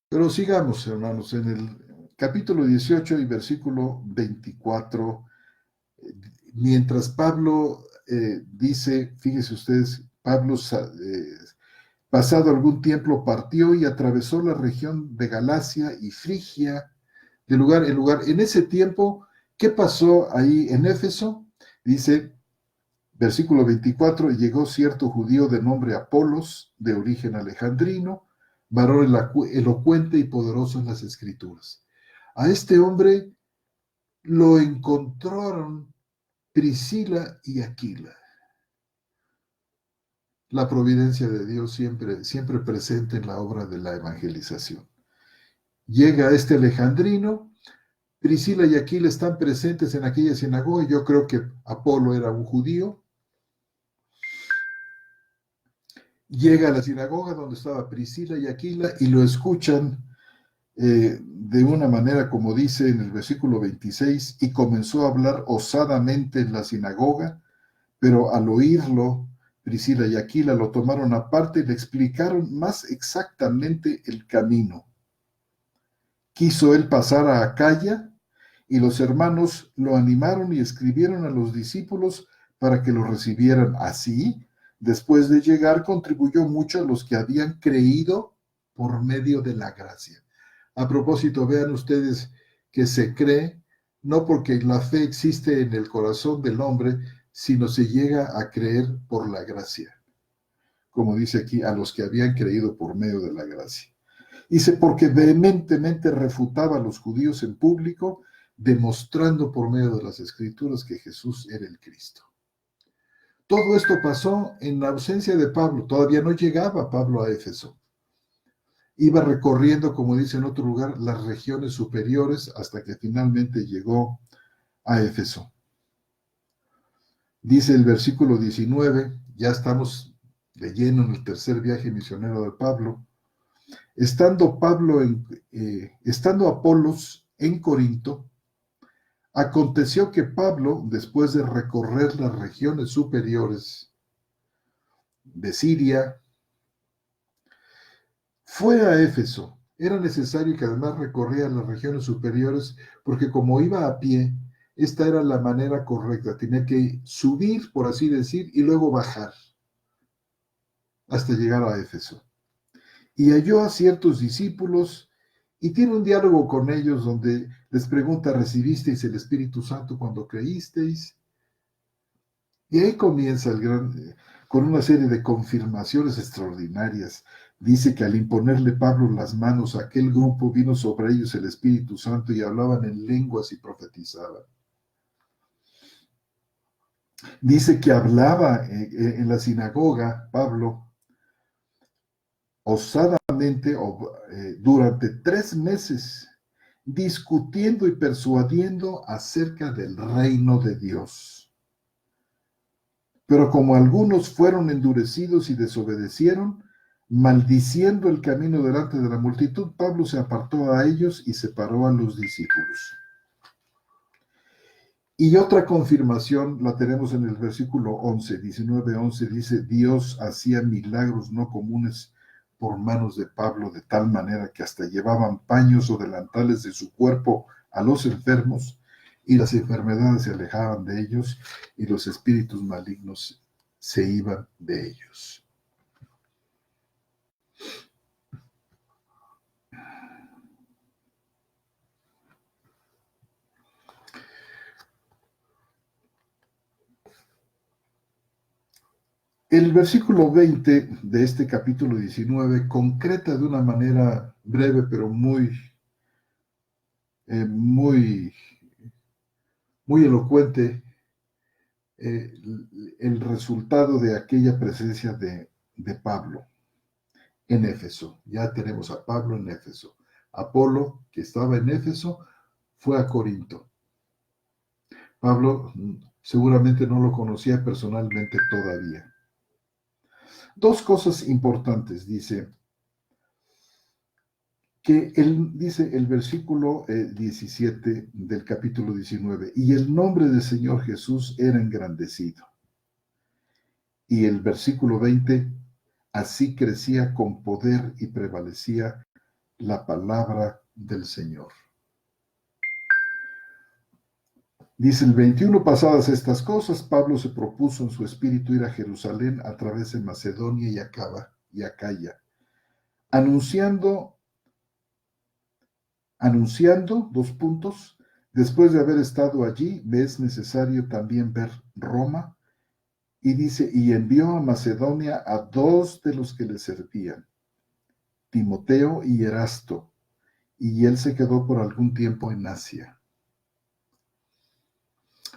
Pero sigamos, hermanos, en el capítulo 18 y versículo 24, mientras Pablo dice, fíjense ustedes, Pablo, pasado algún tiempo, partió y atravesó la región de Galacia y Frigia, de lugar en lugar. En ese tiempo, ¿qué pasó ahí en Éfeso? Dice, versículo 24, llegó cierto judío de nombre Apolos, de origen alejandrino, varón elocuente y poderoso en las escrituras. A este hombre lo encontraron Priscila y Aquila. La providencia de Dios siempre, siempre presente en la obra de la evangelización. Llega este alejandrino, Priscila y Aquila están presentes en aquella sinagoga. Yo creo que Apolo era un judío. Llega a la sinagoga donde estaba Priscila y Aquila y lo escuchan de una manera como dice en el versículo 26, y comenzó a hablar osadamente en la sinagoga, pero al oírlo, Priscila y Aquila lo tomaron aparte y le explicaron más exactamente el camino. Quiso él pasar a Acaya y los hermanos lo animaron y escribieron a los discípulos para que lo recibieran. Así, después de llegar, contribuyó mucho a los que habían creído por medio de la gracia. A propósito, vean ustedes que se cree, no porque la fe existe en el corazón del hombre, sino se llega a creer por la gracia. Como dice aquí, a los que habían creído por medio de la gracia. Dice, porque vehementemente refutaba a los judíos en público, demostrando por medio de las escrituras que Jesús era el Cristo. Todo esto pasó en la ausencia de Pablo. Todavía no llegaba Pablo a Éfeso. Iba recorriendo, como dice en otro lugar, las regiones superiores hasta que finalmente llegó a Éfeso. Dice el versículo 19, ya estamos de lleno en el tercer viaje misionero de Pablo. Estando Apolos en Corinto, aconteció que Pablo, después de recorrer las regiones superiores de Siria, fue a Éfeso. Era necesario que además recorría las regiones superiores porque como iba a pie, esta era la manera correcta. Tenía que subir, por así decir, y luego bajar hasta llegar a Éfeso. Y halló a ciertos discípulos y tiene un diálogo con ellos donde les pregunta, ¿recibisteis el Espíritu Santo cuando creísteis? Y ahí comienza con una serie de confirmaciones extraordinarias. Dice que al imponerle Pablo las manos a aquel grupo vino sobre ellos el Espíritu Santo y hablaban en lenguas y profetizaban. Dice que hablaba en la sinagoga, Pablo, osadamente durante 3 meses, discutiendo y persuadiendo acerca del reino de Dios. Pero como algunos fueron endurecidos y desobedecieron, maldiciendo el camino delante de la multitud, Pablo se apartó a ellos y separó a los discípulos. Y otra confirmación la tenemos en el versículo 11, 19-11, dice, Dios hacía milagros no comunes por manos de Pablo de tal manera que hasta llevaban paños o delantales de su cuerpo a los enfermos, y las enfermedades se alejaban de ellos y los espíritus malignos se iban de ellos. El versículo 20 de este capítulo 19 concreta de una manera breve, pero muy elocuente, el resultado de aquella presencia de Pablo en Éfeso. Ya tenemos a Pablo en Éfeso. Apolo, que estaba en Éfeso, fue a Corinto. Pablo seguramente no lo conocía personalmente todavía. Dos cosas importantes, dice el versículo 17 del capítulo 19, y el nombre del Señor Jesús era engrandecido. Y el versículo 20, así crecía con poder y prevalecía la palabra del Señor. Dice el 21, pasadas estas cosas, Pablo se propuso en su espíritu ir a Jerusalén a través de Macedonia y Acaya, anunciando, después de haber estado allí, me es necesario también ver Roma, y dice, y envió a Macedonia a dos de los que le servían, Timoteo y Erasto, y él se quedó por algún tiempo en Asia.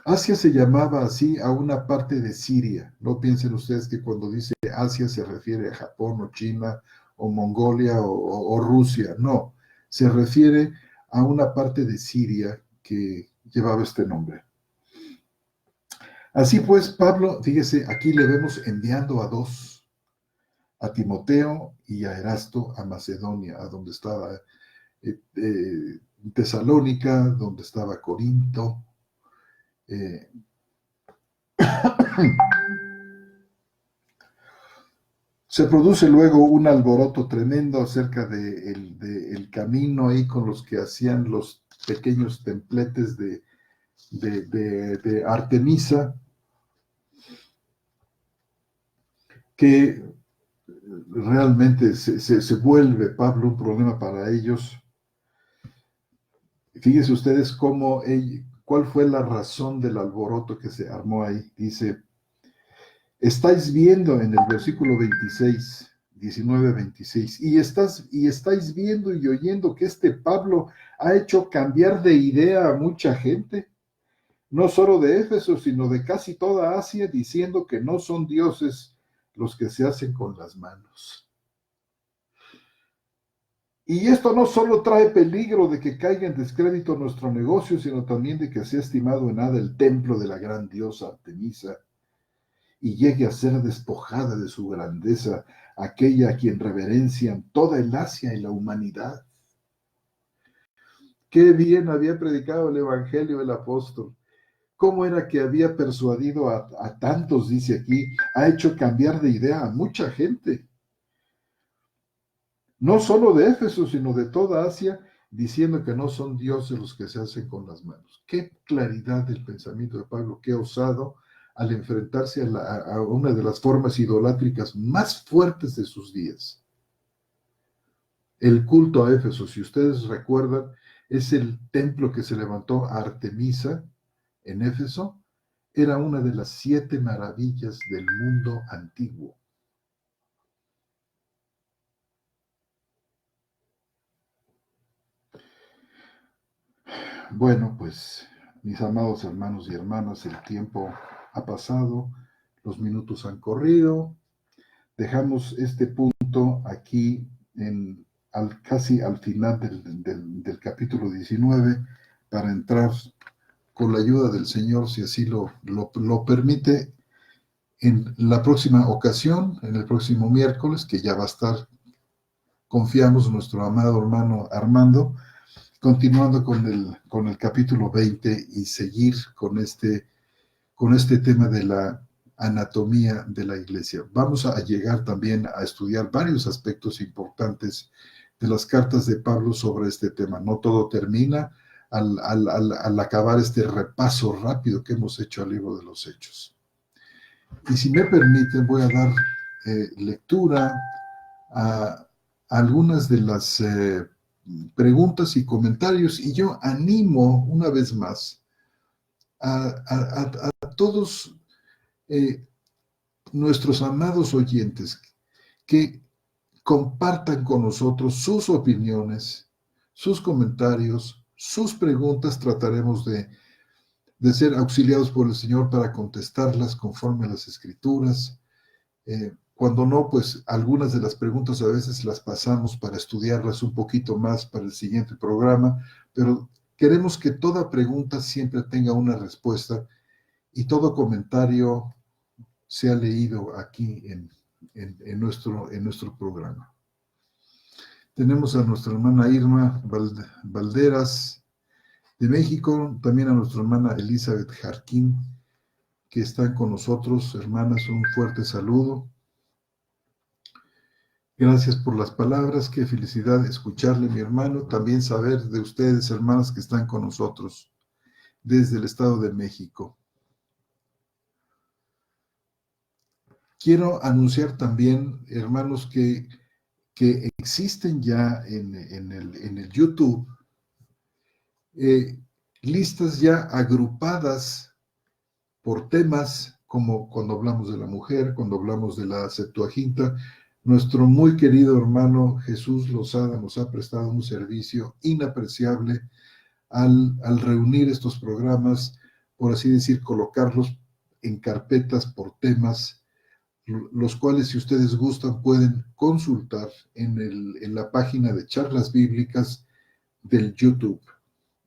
Asia se llamaba así a una parte de Siria. No piensen ustedes que cuando dice Asia se refiere a Japón o China o Mongolia o Rusia. No, se refiere a una parte de Siria que llevaba este nombre. Así pues, Pablo, fíjese, aquí le vemos enviando a dos, a Timoteo y a Erasto a Macedonia, a donde estaba Tesalónica, donde estaba Corinto. Se produce luego un alboroto tremendo acerca del camino ahí con los que hacían los pequeños templetes de Artemisa, que realmente se vuelve Pablo un problema para ellos. Fíjense ustedes cuál fue la razón del alboroto que se armó ahí. Dice, estáis viendo en el versículo 26, 19-26, y estáis viendo y oyendo que este Pablo ha hecho cambiar de idea a mucha gente, no solo de Éfeso, sino de casi toda Asia, diciendo que no son dioses los que se hacen con las manos. Y esto no solo trae peligro de que caiga en descrédito nuestro negocio, sino también de que sea estimado en nada el templo de la gran diosa Artemisa, y llegue a ser despojada de su grandeza aquella a quien reverencian toda el Asia y la humanidad. Qué bien había predicado el Evangelio el apóstol. ¿Cómo era que había persuadido a tantos, dice aquí, ha hecho cambiar de idea a mucha gente? No solo de Éfeso, sino de toda Asia, diciendo que no son dioses los que se hacen con las manos. Qué claridad del pensamiento de Pablo, qué osado al enfrentarse a una de las formas idolátricas más fuertes de sus días. El culto a Éfeso, si ustedes recuerdan, es el templo que se levantó a Artemisa en Éfeso, era una de las 7 maravillas del mundo antiguo. Bueno, pues, mis amados hermanos y hermanas, el tiempo ha pasado, los minutos han corrido, dejamos este punto aquí casi al final del capítulo 19 para entrar con la ayuda del Señor, si así lo permite, en la próxima ocasión, en el próximo miércoles, que ya va a estar, confiamos, nuestro amado hermano Armando, continuando con el capítulo 20 y seguir con este tema de la anatomía de la iglesia. Vamos a llegar también a estudiar varios aspectos importantes de las cartas de Pablo sobre este tema. No todo termina al acabar este repaso rápido que hemos hecho al libro de los Hechos. Y si me permiten, voy a dar lectura a algunas de las preguntas y comentarios, y yo animo una vez más a todos nuestros amados oyentes que compartan con nosotros sus opiniones, sus comentarios, sus preguntas. Trataremos de ser auxiliados por el Señor para contestarlas conforme a las Escrituras. Cuando no, pues algunas de las preguntas a veces las pasamos para estudiarlas un poquito más para el siguiente programa, pero queremos que toda pregunta siempre tenga una respuesta y todo comentario sea leído aquí en nuestro programa. Tenemos a nuestra hermana Irma Valderas de México, también a nuestra hermana Elizabeth Jarquín, que están con nosotros. Hermanas, un fuerte saludo. Gracias por las palabras, qué felicidad escucharle, mi hermano. También saber de ustedes, hermanas, que están con nosotros desde el Estado de México. Quiero anunciar también, hermanos, que existen ya en el YouTube listas ya agrupadas por temas, como cuando hablamos de la mujer, cuando hablamos de la Septuaginta. Nuestro muy querido hermano Jesús Lozada nos ha prestado un servicio inapreciable al reunir estos programas, por así decir, colocarlos en carpetas por temas, los cuales, si ustedes gustan, pueden consultar en la página de Charlas Bíblicas del YouTube.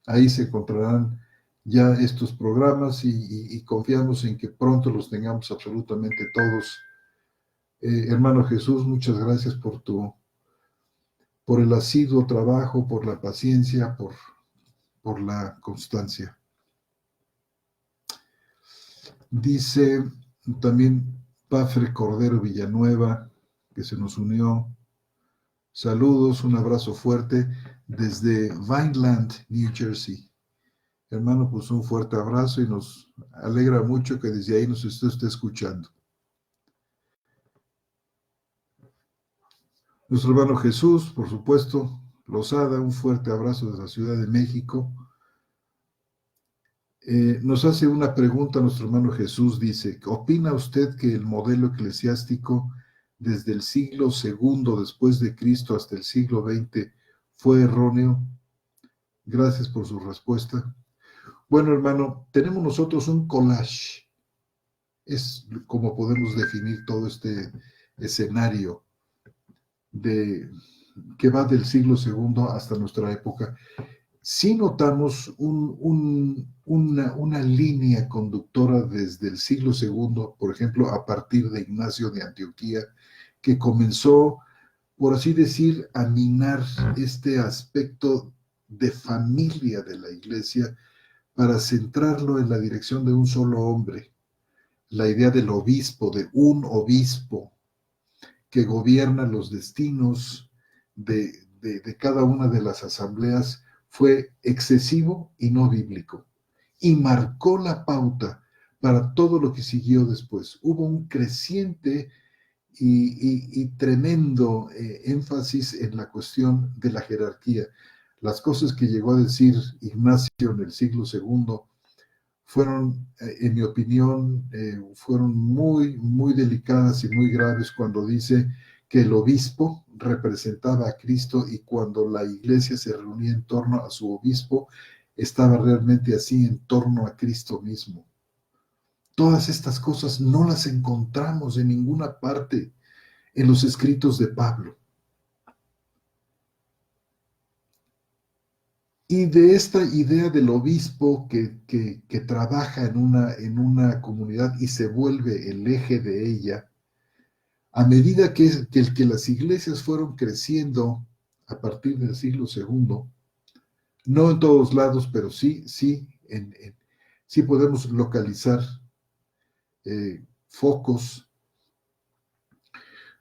Ahí se encontrarán ya estos programas y confiamos en que pronto los tengamos absolutamente todos. Hermano Jesús, muchas gracias por el asiduo trabajo, por la paciencia, por la constancia. Dice también Pafre Cordero Villanueva, que se nos unió. Saludos, un abrazo fuerte desde Vineland, New Jersey. Hermano, pues un fuerte abrazo y nos alegra mucho que desde ahí nos esté escuchando. Nuestro hermano Jesús, por supuesto, Lozada, un fuerte abrazo desde la Ciudad de México. Nos hace una pregunta nuestro hermano Jesús, dice, ¿opina usted que el modelo eclesiástico desde el siglo II después de Cristo hasta el siglo XX fue erróneo? Gracias por su respuesta. Bueno, hermano, tenemos nosotros un collage. Es como podemos definir todo este escenario que va del siglo II hasta nuestra época. Sí notamos una línea conductora desde el siglo II, por ejemplo, a partir de Ignacio de Antioquía, que comenzó, por así decir, a minar este aspecto de familia de la iglesia para centrarlo en la dirección de un solo hombre. La idea del obispo, de un obispo que gobierna los destinos de cada una de las asambleas, fue excesivo y no bíblico, y marcó la pauta para todo lo que siguió después. Hubo un creciente y tremendo énfasis en la cuestión de la jerarquía. Las cosas que llegó a decir Ignacio en el siglo II fueron, en mi opinión, fueron muy, muy delicadas y muy graves cuando dice que el obispo representaba a Cristo y cuando la iglesia se reunía en torno a su obispo, estaba realmente así en torno a Cristo mismo. Todas estas cosas no las encontramos en ninguna parte en los escritos de Pablo. Y de esta idea del obispo que trabaja en una comunidad y se vuelve el eje de ella, a medida que las iglesias fueron creciendo a partir del siglo II, no en todos lados, pero sí podemos localizar focos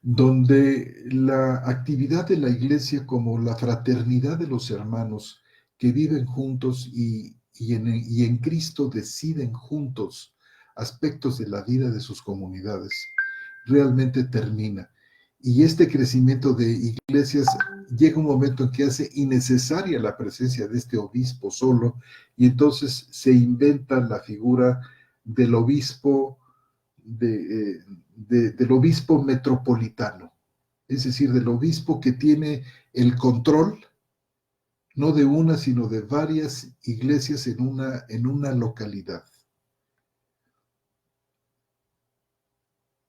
donde la actividad de la iglesia como la fraternidad de los hermanos que viven juntos y en Cristo deciden juntos aspectos de la vida de sus comunidades, realmente termina. Y este crecimiento de iglesias llega un momento en que hace innecesaria la presencia de este obispo solo, y entonces se inventa la figura del obispo, del obispo metropolitano, es decir, del obispo que tiene el control no de una, sino de varias iglesias en una localidad.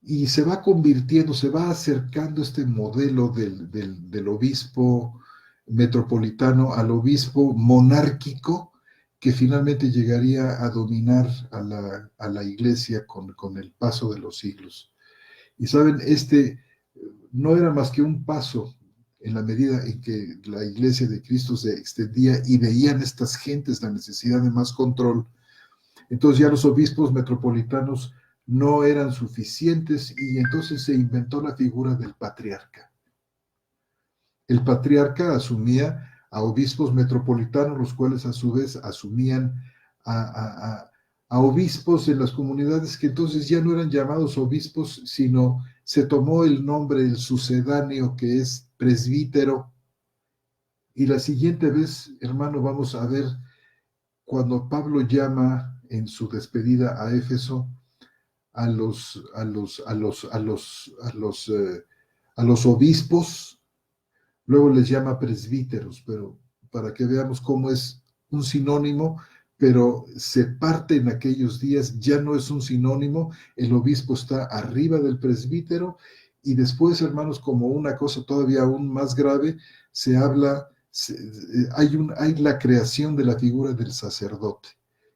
Y se va convirtiendo, se va acercando este modelo del obispo metropolitano al obispo monárquico, que finalmente llegaría a dominar a la iglesia con el paso de los siglos. Y saben, no era más que un paso en la medida en que la iglesia de Cristo se extendía y veían estas gentes la necesidad de más control. Entonces ya los obispos metropolitanos no eran suficientes y entonces se inventó la figura del patriarca. El patriarca asumía a obispos metropolitanos, los cuales a su vez asumían a obispos en las comunidades que entonces ya no eran llamados obispos, sino se tomó el nombre, el sucedáneo, que es presbítero. Y la siguiente vez, hermano, vamos a ver cuando Pablo llama en su despedida a Éfeso a los obispos, luego les llama presbíteros, pero para que veamos cómo es un sinónimo, pero se parte en aquellos días, ya no es un sinónimo, el obispo está arriba del presbítero, y después, hermanos, como una cosa todavía aún más grave, se habla, hay la creación de la figura del sacerdote,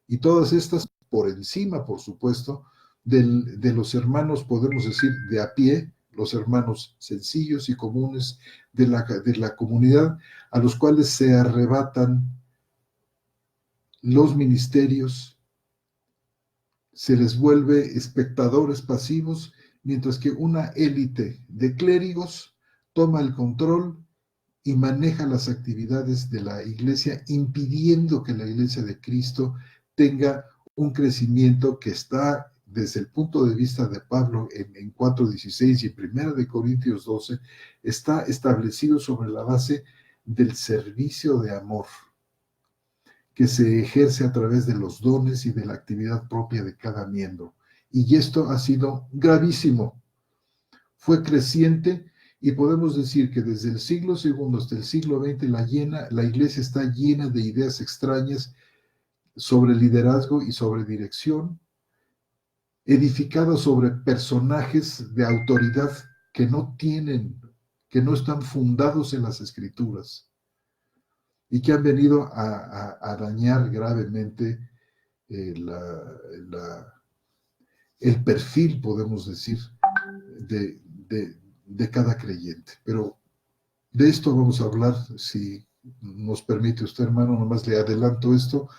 y todas estas por encima, por supuesto, de los hermanos, podemos decir, de a pie, los hermanos sencillos y comunes de la comunidad, a los cuales se arrebatan los ministerios, se les vuelve espectadores pasivos, mientras que una élite de clérigos toma el control y maneja las actividades de la iglesia, impidiendo que la iglesia de Cristo tenga un crecimiento que está, desde el punto de vista de Pablo en 4:16 y en 1 de Corintios 12, está establecido sobre la base del servicio de amor que se ejerce a través de los dones y de la actividad propia de cada miembro. Y esto ha sido gravísimo. Fue creciente y podemos decir que desde el siglo II hasta el siglo XX la iglesia está llena de ideas extrañas sobre liderazgo y sobre dirección, edificadas sobre personajes de autoridad que no están fundados en las escrituras y que han venido a dañar gravemente el perfil, podemos decir, de cada creyente. Pero de esto vamos a hablar, si nos permite usted, hermano, nomás le adelanto esto,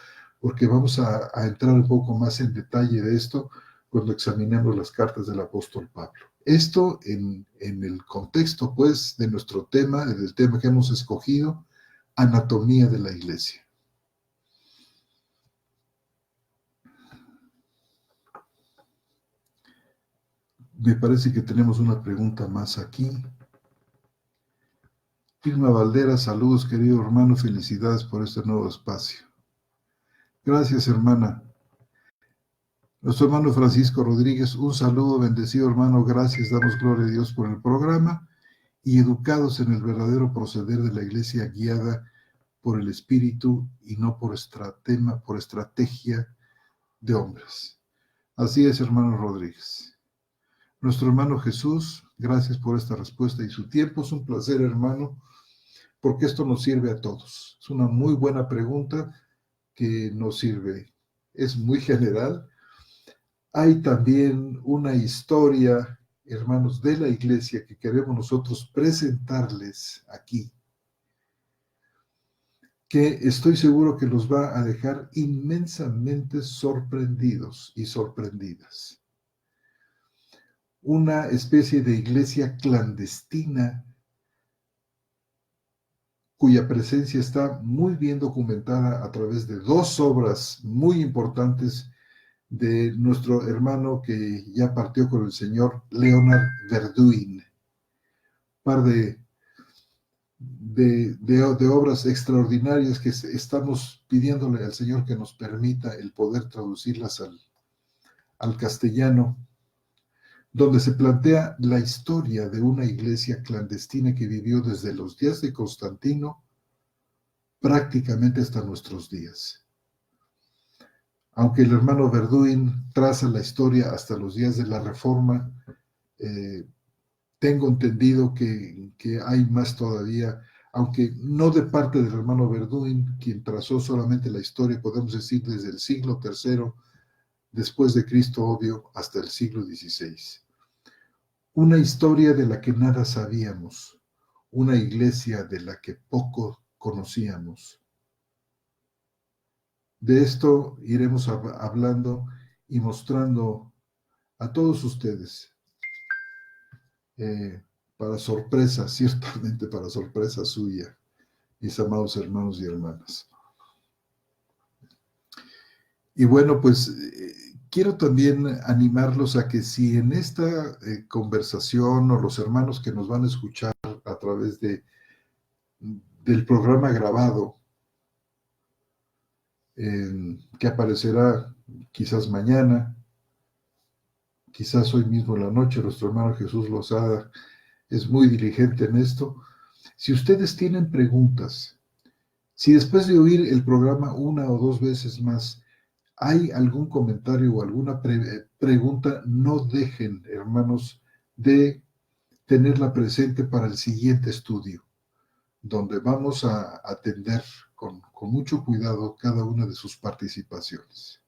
porque vamos a entrar un poco más en detalle de esto cuando examinemos las cartas del apóstol Pablo. Esto en el contexto, pues, de nuestro tema, del tema que hemos escogido, anatomía de la iglesia. Me parece que tenemos una pregunta más aquí. Irma Valdera, saludos, querido hermano, felicidades por este nuevo espacio. Gracias, hermana. Nuestro hermano Francisco Rodríguez, un saludo, bendecido hermano, gracias, damos gloria a Dios por el programa y educados en el verdadero proceder de la iglesia guiada por el Espíritu y no por estrategia de hombres. Así es, hermano Rodríguez. Nuestro hermano Jesús, gracias por esta respuesta y su tiempo. Es un placer, hermano, porque esto nos sirve a todos. Es una muy buena pregunta que nos sirve. Es muy general. Hay también una historia, hermanos, de la iglesia que queremos nosotros presentarles aquí, que estoy seguro que los va a dejar inmensamente sorprendidos y sorprendidas. una especie de iglesia clandestina cuya presencia está muy bien documentada a través de dos obras muy importantes de nuestro hermano que ya partió con el Señor, Leonard Verduin. Par de obras extraordinarias que estamos pidiéndole al Señor que nos permita el poder traducirlas al castellano, donde se plantea la historia de una iglesia clandestina que vivió desde los días de Constantino prácticamente hasta nuestros días. Aunque el hermano Verduin traza la historia hasta los días de la Reforma, tengo entendido que hay más todavía, aunque no de parte del hermano Verduin, quien trazó solamente la historia, podemos decir, desde el siglo III después de Cristo, obvio, hasta el siglo XVI. Una historia de la que nada sabíamos, una iglesia de la que poco conocíamos. De esto iremos hablando y mostrando a todos ustedes, para sorpresa, ciertamente para sorpresa suya, mis amados hermanos y hermanas. Y bueno, pues quiero también animarlos a que si en esta conversación o los hermanos que nos van a escuchar a través del programa grabado, que aparecerá quizás mañana, quizás hoy mismo en la noche, nuestro hermano Jesús Lozada es muy diligente en esto. Si ustedes tienen preguntas, si después de oír el programa una o dos veces más hay algún comentario o alguna pregunta, no dejen, hermanos, de tenerla presente para el siguiente estudio, donde vamos a atender con mucho cuidado cada una de sus participaciones.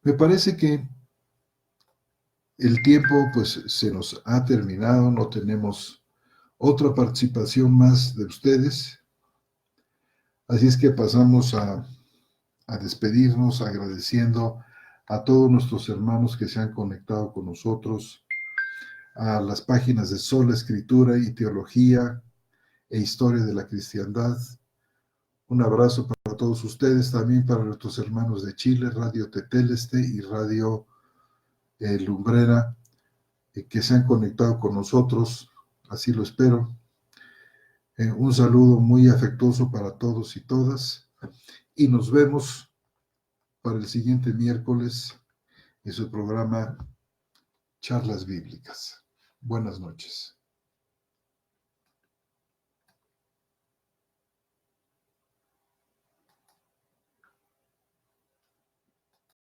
Me parece que el tiempo pues se nos ha terminado, no tenemos otra participación más de ustedes, así es que pasamos a despedirnos agradeciendo a todos nuestros hermanos que se han conectado con nosotros, a las páginas de Sola Escritura y Teología e Historia de la Cristiandad. Un abrazo para todos ustedes, también para nuestros hermanos de Chile, Radio Teteleste y Radio Lumbrera, que se han conectado con nosotros, así lo espero. Un saludo muy afectuoso para todos y todas, y nos vemos para el siguiente miércoles en su programa Charlas Bíblicas. Buenas noches.